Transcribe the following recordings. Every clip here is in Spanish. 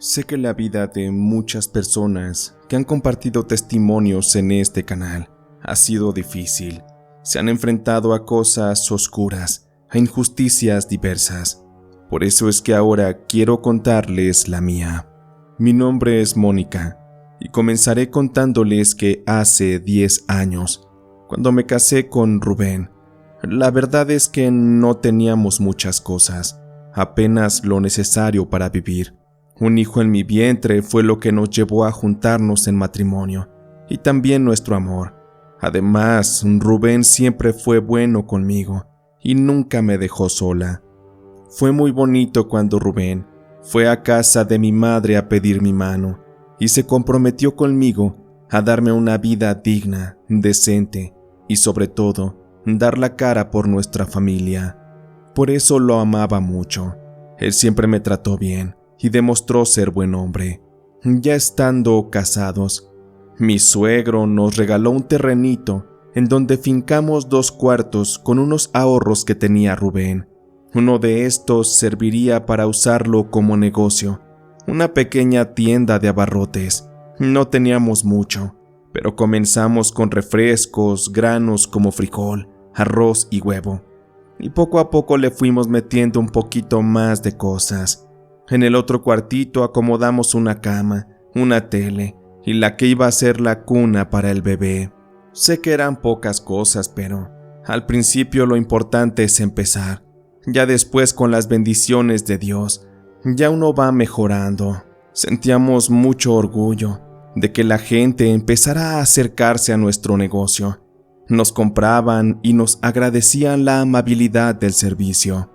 Sé que la vida de muchas personas que han compartido testimonios en este canal ha sido difícil. Se han enfrentado a cosas oscuras, a injusticias diversas. Por eso es que ahora quiero contarles la mía. Mi nombre es Mónica y comenzaré contándoles que hace 10 años, cuando me casé con Rubén, la verdad es que no teníamos muchas cosas, apenas lo necesario para vivir. Un hijo en mi vientre fue lo que nos llevó a juntarnos en matrimonio, y también nuestro amor. Además, Rubén siempre fue bueno conmigo, y nunca me dejó sola. Fue muy bonito cuando Rubén fue a casa de mi madre a pedir mi mano, y se comprometió conmigo a darme una vida digna, decente, y sobre todo, dar la cara por nuestra familia. Por eso lo amaba mucho. Él siempre me trató bien y demostró ser buen hombre. Ya estando casados, mi suegro nos regaló un terrenito en donde fincamos 2 cuartos con unos ahorros que tenía Rubén. Uno de estos serviría para usarlo como negocio, una pequeña tienda de abarrotes. No teníamos mucho, pero comenzamos con refrescos, granos como frijol, arroz y huevo. Y poco a poco le fuimos metiendo un poquito más de cosas. En el otro cuartito acomodamos una cama, una tele y la que iba a ser la cuna para el bebé. Sé que eran pocas cosas, pero al principio lo importante es empezar. Ya después, con las bendiciones de Dios, ya uno va mejorando. Sentíamos mucho orgullo de que la gente empezara a acercarse a nuestro negocio. Nos compraban y nos agradecían la amabilidad del servicio.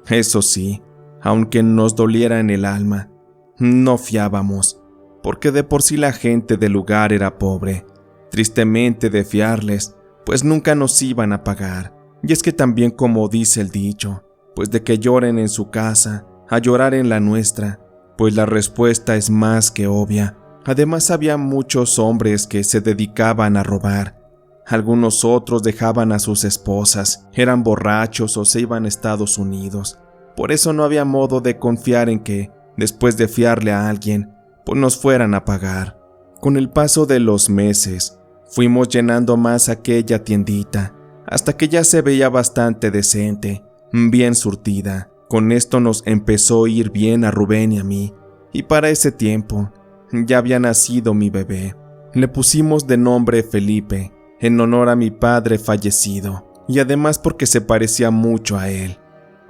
Eso sí, aunque nos doliera en el alma, no fiábamos, porque de por sí la gente del lugar era pobre, tristemente de fiarles, pues nunca nos iban a pagar. Y es que también, como dice el dicho, pues de que lloren en su casa, a llorar en la nuestra, pues la respuesta es más que obvia. Además, había muchos hombres que se dedicaban a robar. Algunos otros dejaban a sus esposas, eran borrachos o se iban a Estados Unidos. Por eso no había modo de confiar en que, después de fiarle a alguien, pues nos fueran a pagar. Con el paso de los meses, fuimos llenando más aquella tiendita, hasta que ya se veía bastante decente, bien surtida. Con esto nos empezó a ir bien a Rubén y a mí, y para ese tiempo ya había nacido mi bebé. Le pusimos de nombre Felipe, en honor a mi padre fallecido, y además porque se parecía mucho a él.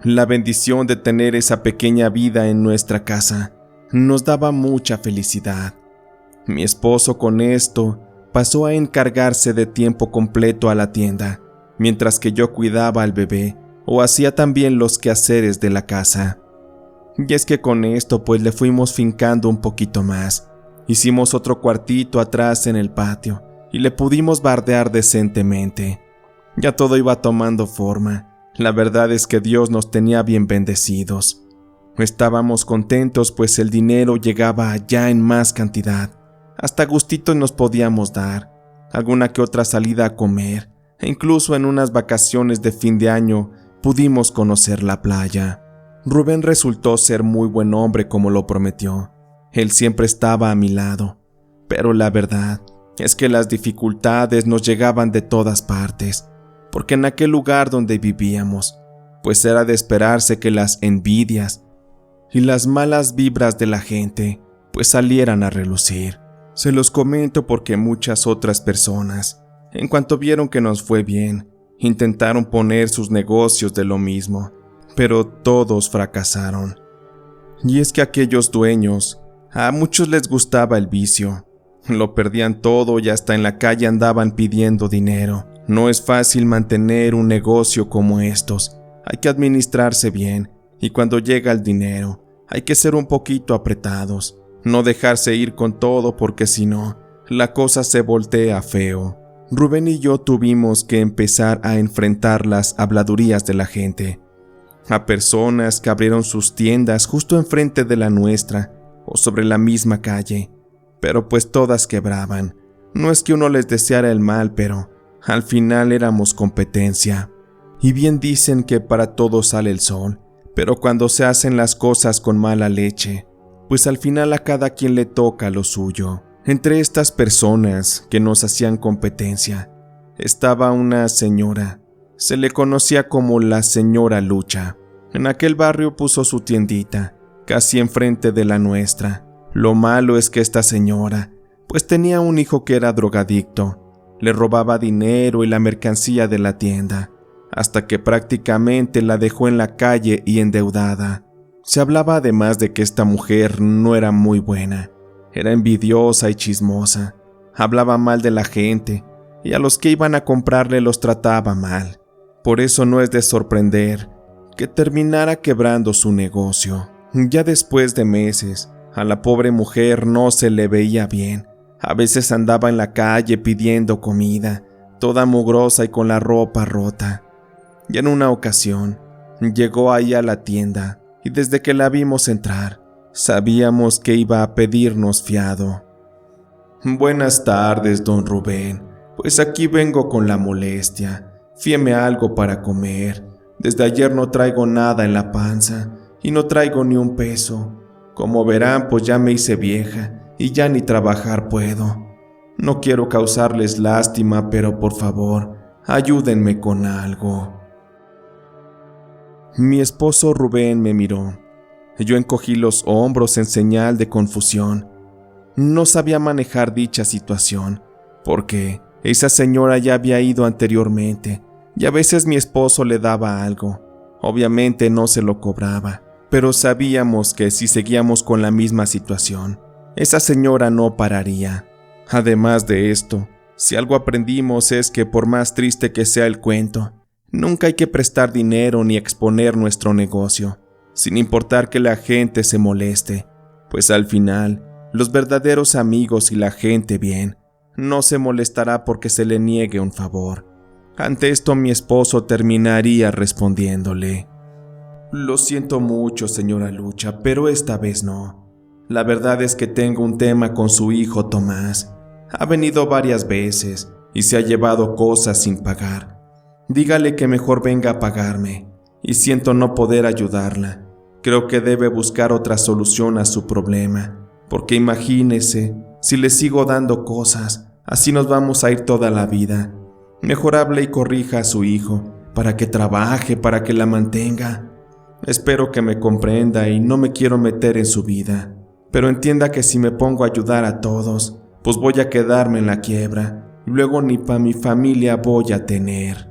La bendición de tener esa pequeña vida en nuestra casa nos daba mucha felicidad. Mi esposo con esto pasó a encargarse de tiempo completo a la tienda, mientras que yo cuidaba al bebé o hacía también los quehaceres de la casa. Y es que con esto pues le fuimos fincando un poquito más. Hicimos otro cuartito atrás en el patio y le pudimos bardear decentemente. Ya todo iba tomando forma. La verdad es que Dios nos tenía bien bendecidos. Estábamos contentos pues el dinero llegaba ya en más cantidad. Hasta gustitos nos podíamos dar, alguna que otra salida a comer, e incluso en unas vacaciones de fin de año pudimos conocer la playa. Rubén resultó ser muy buen hombre como lo prometió. Él siempre estaba a mi lado, pero la verdad es que las dificultades nos llegaban de todas partes, porque en aquel lugar donde vivíamos, pues era de esperarse que las envidias y las malas vibras de la gente pues salieran a relucir. Se los comento porque muchas otras personas, en cuanto vieron que nos fue bien, intentaron poner sus negocios de lo mismo, pero todos fracasaron. Y es que aquellos dueños, a muchos les gustaba el vicio. Lo perdían todo y hasta en la calle andaban pidiendo dinero. No es fácil mantener un negocio como estos. Hay que administrarse bien y cuando llega el dinero, hay que ser un poquito apretados. No dejarse ir con todo porque si no, la cosa se voltea feo. Rubén y yo tuvimos que empezar a enfrentar las habladurías de la gente. A personas que abrieron sus tiendas justo enfrente de la nuestra o sobre la misma calle. Pero pues todas quebraban. No es que uno les deseara el mal, pero al final éramos competencia. Y bien dicen que para todo sale el sol, pero cuando se hacen las cosas con mala leche, pues al final a cada quien le toca lo suyo. Entre estas personas que nos hacían competencia, estaba una señora. Se le conocía como la señora Lucha. En aquel barrio puso su tiendita, casi enfrente de la nuestra. Lo malo es que esta señora, pues tenía un hijo que era drogadicto, le robaba dinero y la mercancía de la tienda, hasta que prácticamente la dejó en la calle y endeudada. Se hablaba además de que esta mujer no era muy buena, era envidiosa y chismosa, hablaba mal de la gente y a los que iban a comprarle los trataba mal. Por eso no es de sorprender que terminara quebrando su negocio. Ya después de meses, a la pobre mujer no se le veía bien. A veces andaba en la calle pidiendo comida, toda mugrosa y con la ropa rota. Y en una ocasión, llegó ahí a la tienda y desde que la vimos entrar, sabíamos que iba a pedirnos fiado. «Buenas tardes, don Rubén. Pues aquí vengo con la molestia. Fíeme algo para comer. Desde ayer no traigo nada en la panza y no traigo ni un peso. Como verán, pues ya me hice vieja y ya ni trabajar puedo. No quiero causarles lástima, pero por favor, ayúdenme con algo». Mi esposo Rubén me miró. Yo encogí los hombros en señal de confusión. No sabía manejar dicha situación, porque esa señora ya había ido anteriormente y a veces mi esposo le daba algo. Obviamente no se lo cobraba, pero sabíamos que si seguíamos con la misma situación, esa señora no pararía. Además de esto, si algo aprendimos es que por más triste que sea el cuento, nunca hay que prestar dinero ni exponer nuestro negocio, sin importar que la gente se moleste, pues al final, los verdaderos amigos y la gente bien, no se molestará porque se le niegue un favor. Ante esto mi esposo terminaría respondiéndole: «Lo siento mucho, señora Lucha, pero esta vez no. La verdad es que tengo un tema con su hijo Tomás. Ha venido varias veces y se ha llevado cosas sin pagar. Dígale que mejor venga a pagarme, y siento no poder ayudarla. Creo que debe buscar otra solución a su problema, porque imagínese, si le sigo dando cosas, así nos vamos a ir toda la vida. Mejor hable y corrija a su hijo, para que trabaje, para que la mantenga. Espero que me comprenda y no me quiero meter en su vida, pero entienda que si me pongo a ayudar a todos, pues voy a quedarme en la quiebra, y luego ni pa' mi familia voy a tener».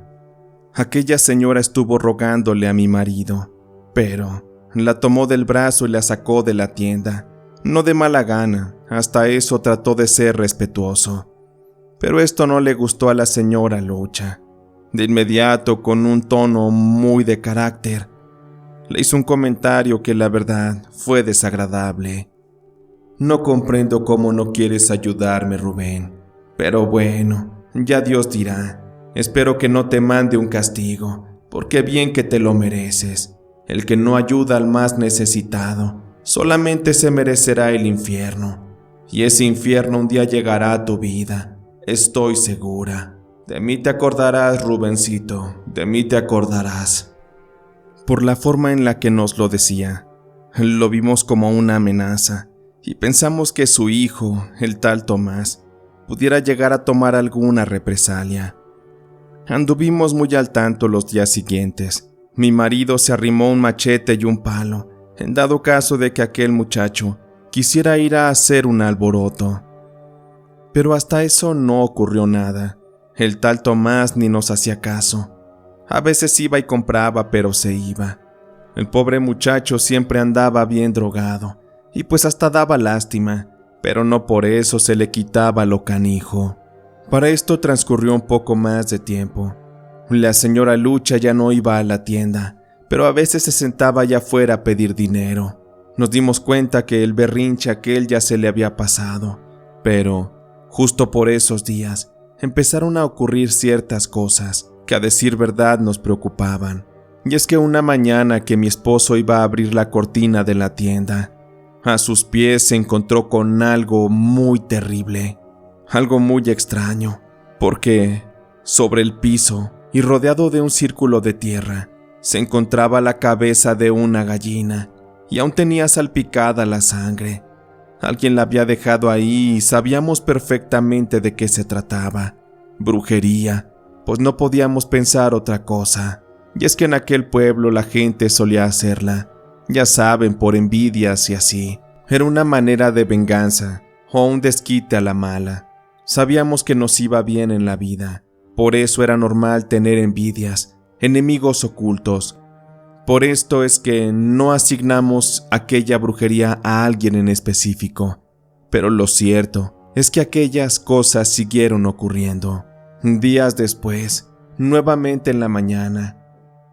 Aquella señora estuvo rogándole a mi marido, pero la tomó del brazo y la sacó de la tienda. No de mala gana, hasta eso trató de ser respetuoso. Pero esto no le gustó a la señora Lucha. De inmediato, con un tono muy de carácter, le hizo un comentario que la verdad fue desagradable. «No comprendo cómo no quieres ayudarme, Rubén, pero bueno, ya Dios dirá. Espero que no te mande un castigo, porque bien que te lo mereces. El que no ayuda al más necesitado, solamente se merecerá el infierno. Y ese infierno un día llegará a tu vida, estoy segura. De mí te acordarás, Rubencito, de mí te acordarás». Por la forma en la que nos lo decía, lo vimos como una amenaza, y pensamos que su hijo, el tal Tomás, pudiera llegar a tomar alguna represalia. Anduvimos muy al tanto los días siguientes. Mi marido se arrimó un machete y un palo, en dado caso de que aquel muchacho quisiera ir a hacer un alboroto. Pero hasta eso no ocurrió nada. El tal Tomás ni nos hacía caso. A veces iba y compraba, pero se iba. El pobre muchacho siempre andaba bien drogado, y pues hasta daba lástima, pero no por eso se le quitaba lo canijo. Para esto transcurrió un poco más de tiempo. La señora Lucha ya no iba a la tienda, pero a veces se sentaba allá afuera a pedir dinero. Nos dimos cuenta que el berrinche aquel ya se le había pasado, pero justo por esos días empezaron a ocurrir ciertas cosas que a decir verdad nos preocupaban. Y es que una mañana que mi esposo iba a abrir la cortina de la tienda, a sus pies se encontró con algo muy terrible. Algo muy extraño, porque sobre el piso y rodeado de un círculo de tierra se encontraba la cabeza de una gallina, y aún tenía salpicada la sangre. Alguien la había dejado ahí y sabíamos perfectamente de qué se trataba. Brujería, pues no podíamos pensar otra cosa. Y es que en aquel pueblo la gente solía hacerla, ya saben, por envidias y así. Era una manera de venganza o un desquite a la mala. Sabíamos que nos iba bien en la vida, por eso era normal tener envidias, enemigos ocultos. Por esto es que no asignamos aquella brujería a alguien en específico. Pero lo cierto es que aquellas cosas siguieron ocurriendo. Días después, nuevamente en la mañana,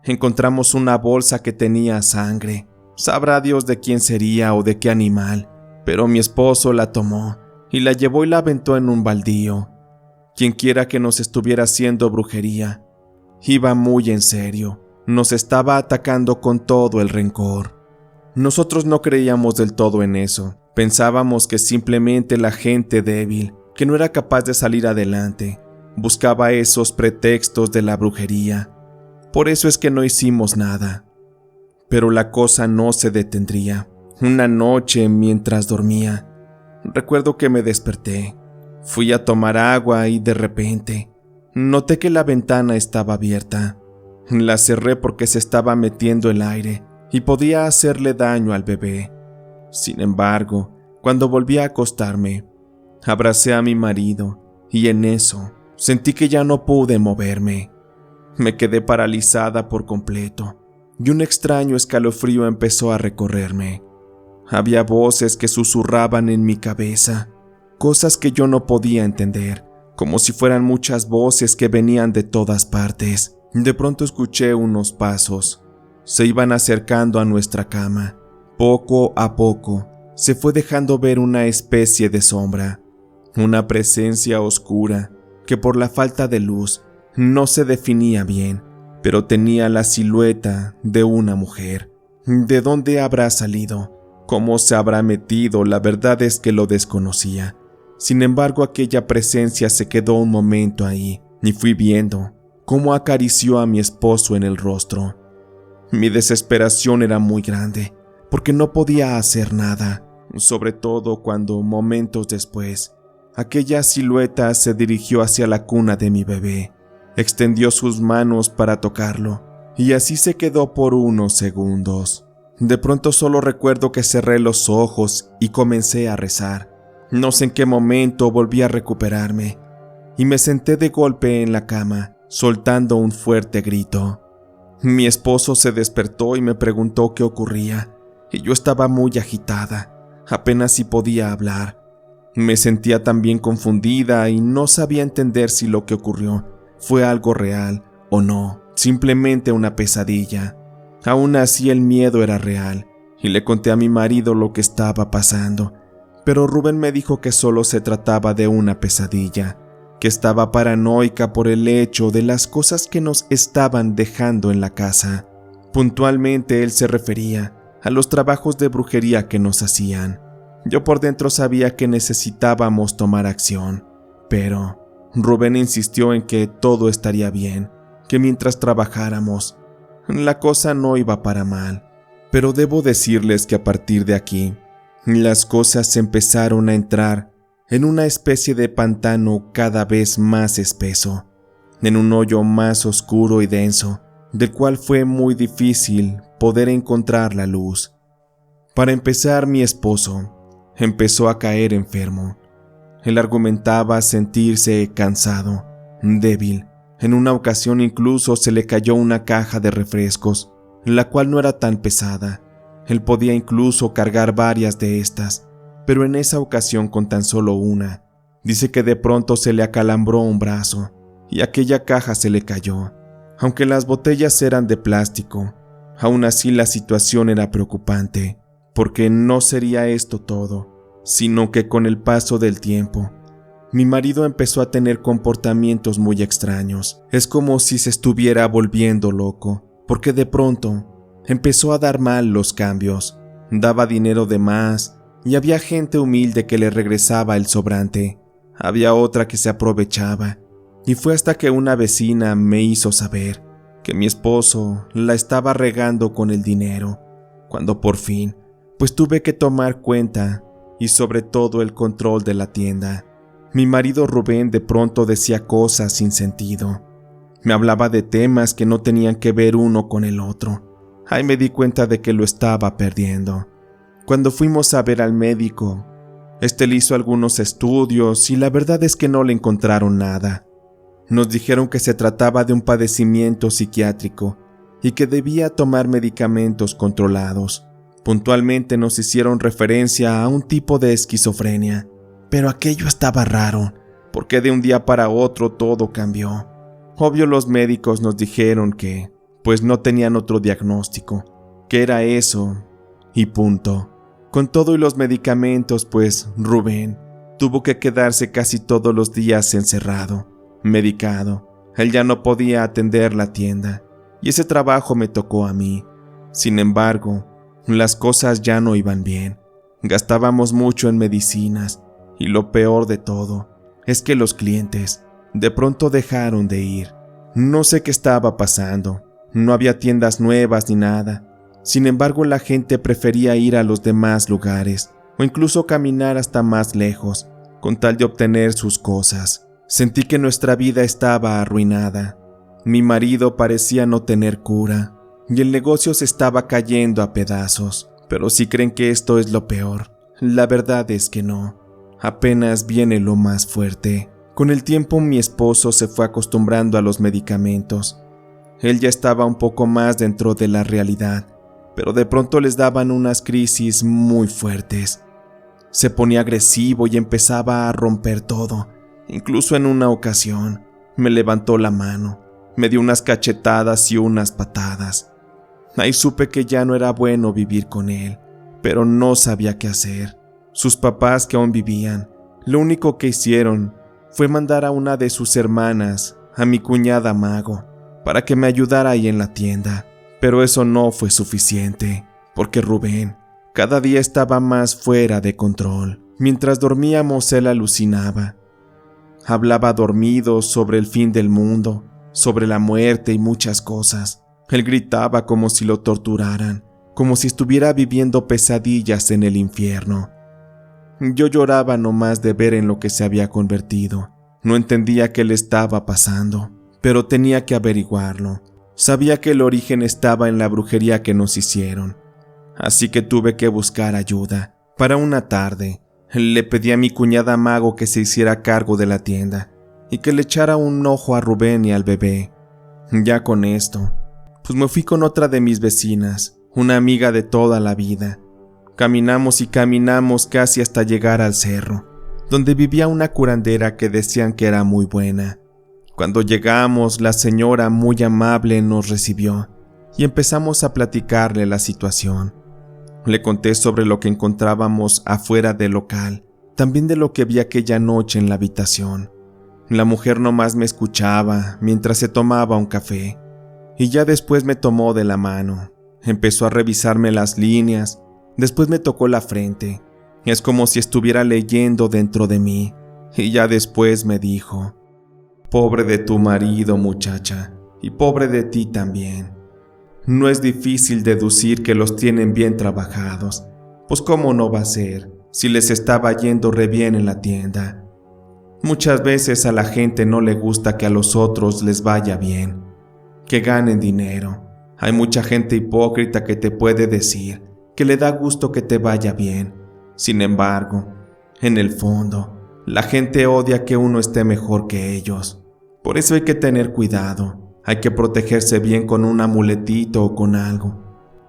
encontramos una bolsa que tenía sangre. Sabrá Dios de quién sería o de qué animal, pero mi esposo la tomó y la llevó y la aventó en un baldío. Quienquiera que nos estuviera haciendo brujería, iba muy en serio, nos estaba atacando con todo el rencor. Nosotros no creíamos del todo en eso, pensábamos que simplemente la gente débil, que no era capaz de salir adelante, buscaba esos pretextos de la brujería. Por eso es que no hicimos nada. Pero la cosa no se detendría. Una noche, mientras dormía, recuerdo que me desperté. Fui a tomar agua y de repente noté que la ventana estaba abierta. La cerré porque se estaba metiendo el aire y podía hacerle daño al bebé. Sin embargo, cuando volví a acostarme, abracé a mi marido y en eso sentí que ya no pude moverme. Me quedé paralizada por completo y un extraño escalofrío empezó a recorrerme. Había voces que susurraban en mi cabeza, cosas que yo no podía entender, como si fueran muchas voces que venían de todas partes. De pronto escuché unos pasos. Se iban acercando a nuestra cama. Poco a poco se fue dejando ver una especie de sombra, una presencia oscura que por la falta de luz no se definía bien, pero tenía la silueta de una mujer. ¿De dónde habrá salido? ¿Cómo se habrá metido? La verdad es que lo desconocía. Sin embargo, aquella presencia se quedó un momento ahí y fui viendo cómo acarició a mi esposo en el rostro. Mi desesperación era muy grande, porque no podía hacer nada, sobre todo cuando, momentos después, aquella silueta se dirigió hacia la cuna de mi bebé, extendió sus manos para tocarlo, y así se quedó por unos segundos. De pronto solo recuerdo que cerré los ojos y comencé a rezar. No sé en qué momento volví a recuperarme, y me senté de golpe en la cama, soltando un fuerte grito. Mi esposo se despertó y me preguntó qué ocurría, y yo estaba muy agitada, apenas si podía hablar. Me sentía también confundida y no sabía entender si lo que ocurrió fue algo real o no, simplemente una pesadilla. Aún así el miedo era real, y le conté a mi marido lo que estaba pasando, pero Rubén me dijo que solo se trataba de una pesadilla, que estaba paranoica por el hecho de las cosas que nos estaban dejando en la casa. Puntualmente él se refería a los trabajos de brujería que nos hacían. Yo por dentro sabía que necesitábamos tomar acción, pero Rubén insistió en que todo estaría bien, que mientras trabajáramos, la cosa no iba para mal. Pero debo decirles que a partir de aquí, las cosas empezaron a entrar en una especie de pantano cada vez más espeso, en un hoyo más oscuro y denso, del cual fue muy difícil poder encontrar la luz. Para empezar, mi esposo empezó a caer enfermo. Él argumentaba sentirse cansado, débil. En una ocasión incluso se le cayó una caja de refrescos, la cual no era tan pesada. Él podía incluso cargar varias de estas, pero en esa ocasión con tan solo una. Dice que de pronto se le acalambró un brazo y aquella caja se le cayó. Aunque las botellas eran de plástico, aún así la situación era preocupante, porque no sería esto todo, sino que con el paso del tiempo, mi marido empezó a tener comportamientos muy extraños. Es como si se estuviera volviendo loco, porque de pronto empezó a dar mal los cambios, daba dinero de más y había gente humilde que le regresaba el sobrante. Había otra que se aprovechaba, y fue hasta que una vecina me hizo saber que mi esposo la estaba regando con el dinero, cuando por fin pues tuve que tomar cuenta y sobre todo el control de la tienda. Mi marido Rubén de pronto decía cosas sin sentido. Me hablaba de temas que no tenían que ver uno con el otro. Ahí me di cuenta de que lo estaba perdiendo. Cuando fuimos a ver al médico, le hizo algunos estudios y la verdad es que no le encontraron nada. Nos dijeron que se trataba de un padecimiento psiquiátrico y que debía tomar medicamentos controlados. Puntualmente nos hicieron referencia a un tipo de esquizofrenia, pero aquello estaba raro, porque de un día para otro todo cambió. Obvio, los médicos nos dijeron que, pues no tenían otro diagnóstico, que era eso, y punto. Con todo y los medicamentos, pues Rubén tuvo que quedarse casi todos los días encerrado, medicado. Él ya no podía atender la tienda, y ese trabajo me tocó a mí. Sin embargo, las cosas ya no iban bien. Gastábamos mucho en medicinas, y lo peor de todo es que los clientes de pronto dejaron de ir. No sé qué estaba pasando, no había tiendas nuevas ni nada. Sin embargo, la gente prefería ir a los demás lugares, o incluso caminar hasta más lejos, con tal de obtener sus cosas. Sentí que nuestra vida estaba arruinada. Mi marido parecía no tener cura, y el negocio se estaba cayendo a pedazos. Pero si creen que esto es lo peor, la verdad es que no. Apenas viene lo más fuerte. Con el tiempo mi esposo se fue acostumbrando a los medicamentos. Él ya estaba un poco más dentro de la realidad, pero de pronto les daban unas crisis muy fuertes. Se ponía agresivo y empezaba a romper todo. Incluso en una ocasión me levantó la mano, me dio unas cachetadas y unas patadas. Ahí supe que ya no era bueno vivir con él, pero no sabía qué hacer. Sus papás, que aún vivían, lo único que hicieron fue mandar a una de sus hermanas, a mi cuñada Mago, para que me ayudara ahí en la tienda. Pero eso no fue suficiente, porque Rubén cada día estaba más fuera de control. Mientras dormíamos, él alucinaba. Hablaba dormido sobre el fin del mundo, sobre la muerte y muchas cosas. Él gritaba como si lo torturaran, como si estuviera viviendo pesadillas en el infierno. Yo lloraba nomás de ver en lo que se había convertido. No entendía qué le estaba pasando, pero tenía que averiguarlo. Sabía que el origen estaba en la brujería que nos hicieron. Así que tuve que buscar ayuda. Para una tarde, le pedí a mi cuñada Mago que se hiciera cargo de la tienda y que le echara un ojo a Rubén y al bebé. Ya con esto, pues me fui con otra de mis vecinas, una amiga de toda la vida. Caminamos y caminamos casi hasta llegar al cerro, donde vivía una curandera que decían que era muy buena. Cuando llegamos, la señora muy amable nos recibió y empezamos a platicarle la situación. Le conté sobre lo que encontrábamos afuera del local, también de lo que vi aquella noche en la habitación. La mujer nomás me escuchaba mientras se tomaba un café, y ya después me tomó de la mano. Empezó a revisarme las líneas, después me tocó la frente. Es como si estuviera leyendo dentro de mí, y ya después me dijo: «Pobre de tu marido, muchacha, y pobre de ti también. No es difícil deducir que los tienen bien trabajados, pues cómo no va a ser si les estaba yendo re bien en la tienda. Muchas veces a la gente no le gusta que a los otros les vaya bien, que ganen dinero. Hay mucha gente hipócrita que te puede decir que le da gusto que te vaya bien. Sin embargo, en el fondo, la gente odia que uno esté mejor que ellos. Por eso hay que tener cuidado. Hay que protegerse bien con un amuletito o con algo.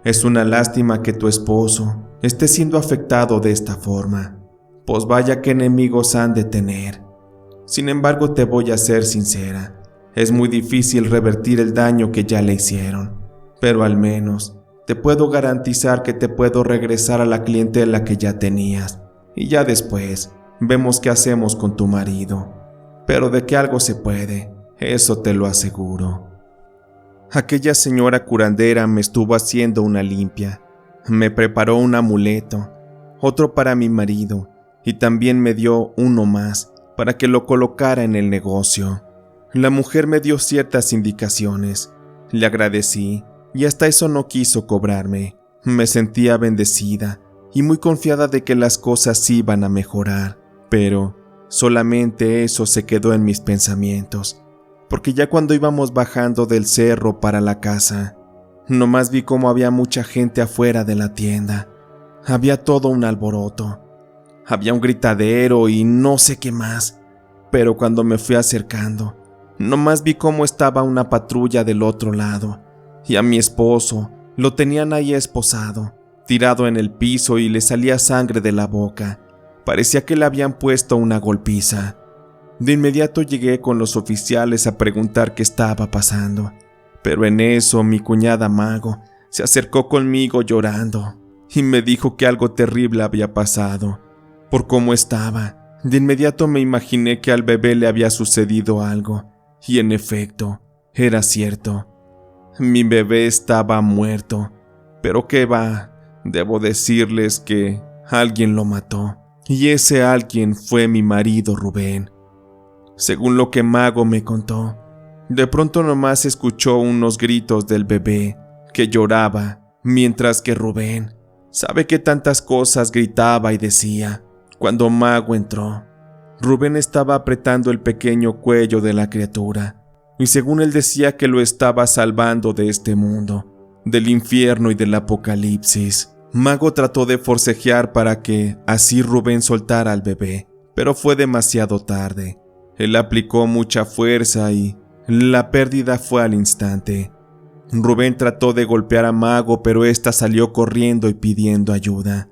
Es una lástima que tu esposo esté siendo afectado de esta forma, pues vaya que enemigos han de tener. Sin embargo, te voy a ser sincera, es muy difícil revertir el daño que ya le hicieron, pero al menos te puedo garantizar que te puedo regresar a la clientela que ya tenías, y ya después vemos qué hacemos con tu marido. Pero de que algo se puede, eso te lo aseguro». Aquella señora curandera me estuvo haciendo una limpia. Me preparó un amuleto, otro para mi marido, y también me dio uno más para que lo colocara en el negocio. La mujer me dio ciertas indicaciones. Le agradecí y hasta eso no quiso cobrarme. Me sentía bendecida, y muy confiada de que las cosas iban a mejorar, pero solamente eso se quedó en mis pensamientos, porque ya cuando íbamos bajando del cerro para la casa, nomás vi cómo había mucha gente afuera de la tienda. Había todo un alboroto, había un gritadero y no sé qué más, pero cuando me fui acercando, nomás vi cómo estaba una patrulla del otro lado, y a mi esposo lo tenían ahí esposado, tirado en el piso y le salía sangre de la boca. Parecía que le habían puesto una golpiza. De inmediato llegué con los oficiales a preguntar qué estaba pasando, pero en eso mi cuñada Mago se acercó conmigo llorando y me dijo que algo terrible había pasado. Por cómo estaba, de inmediato me imaginé que al bebé le había sucedido algo, y en efecto, era cierto. Mi bebé estaba muerto, pero qué va, debo decirles que alguien lo mató, y ese alguien fue mi marido Rubén. Según lo que Mago me contó, de pronto nomás escuchó unos gritos del bebé que lloraba, mientras que Rubén, sabe que tantas cosas gritaba y decía. Cuando Mago entró, Rubén estaba apretando el pequeño cuello de la criatura, y según él decía que lo estaba salvando de este mundo, del infierno y del apocalipsis. Mago trató de forcejear para que así Rubén soltara al bebé, pero fue demasiado tarde. Él aplicó mucha fuerza y la pérdida fue al instante. Rubén trató de golpear a Mago, pero ésta salió corriendo y pidiendo ayuda.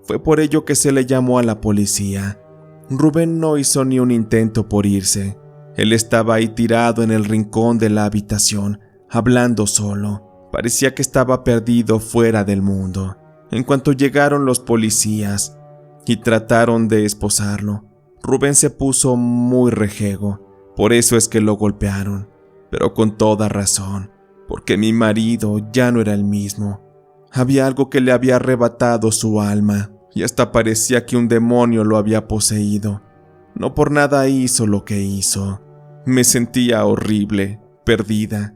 Fue por ello que se le llamó a la policía. Rubén no hizo ni un intento por irse. Él estaba ahí tirado en el rincón de la habitación, hablando solo. Parecía que estaba perdido fuera del mundo. En cuanto llegaron los policías y trataron de esposarlo, Rubén se puso muy rejego. Por eso es que lo golpearon, pero con toda razón, porque mi marido ya no era el mismo. Había algo que le había arrebatado su alma, y hasta parecía que un demonio lo había poseído. No por nada hizo lo que hizo. Me sentía horrible, perdida.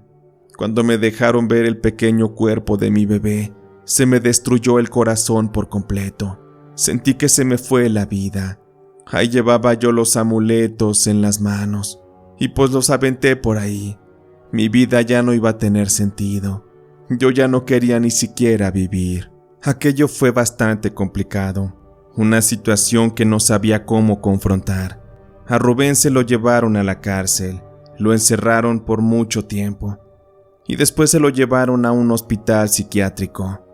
Cuando me dejaron ver el pequeño cuerpo de mi bebé, se me destruyó el corazón por completo. Sentí que se me fue la vida. Ahí llevaba yo los amuletos en las manos, y pues los aventé por ahí. Mi vida ya no iba a tener sentido. Yo ya no quería ni siquiera vivir. Aquello fue bastante complicado, una situación que no sabía cómo confrontar. A Rubén se lo llevaron a la cárcel, lo encerraron por mucho tiempo, y después se lo llevaron a un hospital psiquiátrico.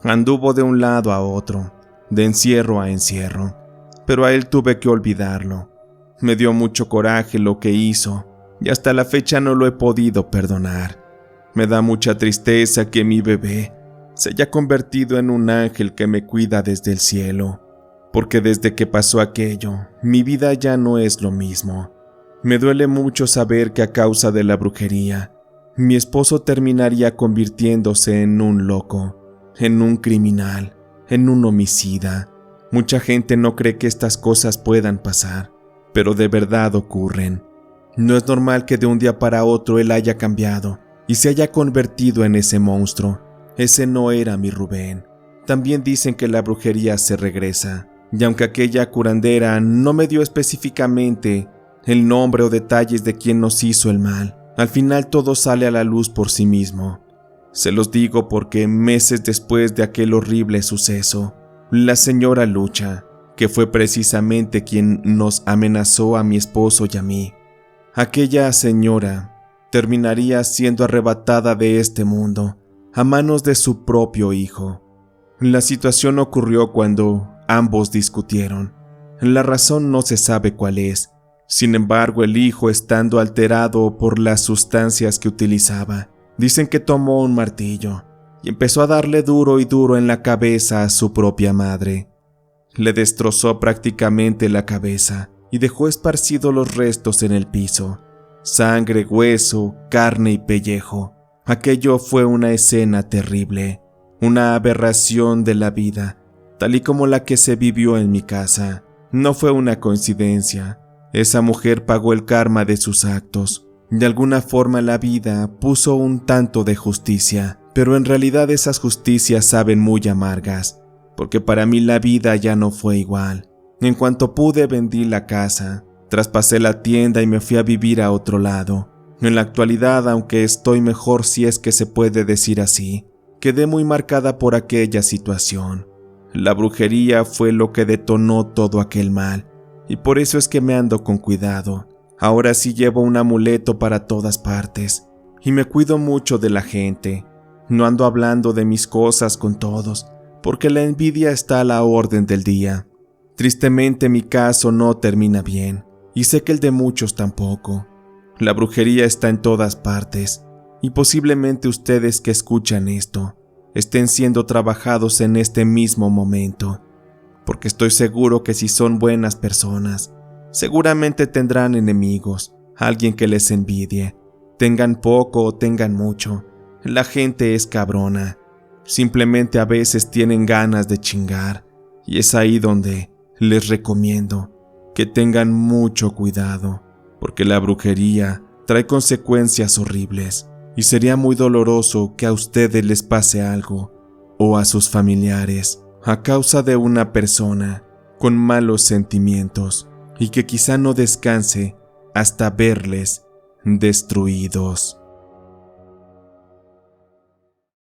Anduvo de un lado a otro, de encierro a encierro, pero a él tuve que olvidarlo. Me dio mucho coraje lo que hizo, y hasta la fecha no lo he podido perdonar. Me da mucha tristeza que mi bebé se haya convertido en un ángel que me cuida desde el cielo, porque desde que pasó aquello, mi vida ya no es lo mismo. Me duele mucho saber que a causa de la brujería, mi esposo terminaría convirtiéndose en un loco, en un criminal, en un homicida. Mucha gente no cree que estas cosas puedan pasar, pero de verdad ocurren. No es normal que de un día para otro él haya cambiado y se haya convertido en ese monstruo. Ese no era mi Rubén. También dicen que la brujería se regresa, y aunque aquella curandera no me dio específicamente el nombre o detalles de quién nos hizo el mal, al final todo sale a la luz por sí mismo. Se los digo porque meses después de aquel horrible suceso, la señora Lucha, que fue precisamente quien nos amenazó a mi esposo y a mí, aquella señora terminaría siendo arrebatada de este mundo a manos de su propio hijo. La situación ocurrió cuando ambos discutieron. La razón no se sabe cuál es. Sin embargo, el hijo, estando alterado por las sustancias que utilizaba, dicen que tomó un martillo y empezó a darle duro y duro en la cabeza a su propia madre. Le destrozó prácticamente la cabeza y dejó esparcidos los restos en el piso. Sangre, hueso, carne y pellejo. Aquello fue una escena terrible, una aberración de la vida, tal y como la que se vivió en mi casa. No fue una coincidencia. Esa mujer pagó el karma de sus actos. De alguna forma la vida puso un tanto de justicia, pero en realidad esas justicias saben muy amargas, porque para mí la vida ya no fue igual. En cuanto pude vendí la casa, traspasé la tienda y me fui a vivir a otro lado. En la actualidad, aunque estoy mejor si es que se puede decir así, quedé muy marcada por aquella situación. La brujería fue lo que detonó todo aquel mal, y por eso es que me ando con cuidado. Ahora sí llevo un amuleto para todas partes, y me cuido mucho de la gente. No ando hablando de mis cosas con todos, porque la envidia está a la orden del día. Tristemente mi caso no termina bien, y sé que el de muchos tampoco. La brujería está en todas partes, y posiblemente ustedes que escuchan esto estén siendo trabajados en este mismo momento, porque estoy seguro que si son buenas personas, seguramente tendrán enemigos, alguien que les envidie. Tengan poco o tengan mucho, la gente es cabrona. Simplemente a veces tienen ganas de chingar, y es ahí donde les recomiendo que tengan mucho cuidado, porque la brujería trae consecuencias horribles, y sería muy doloroso que a ustedes les pase algo, o a sus familiares, a causa de una persona con malos sentimientos, y que quizá no descanse hasta verles destruidos.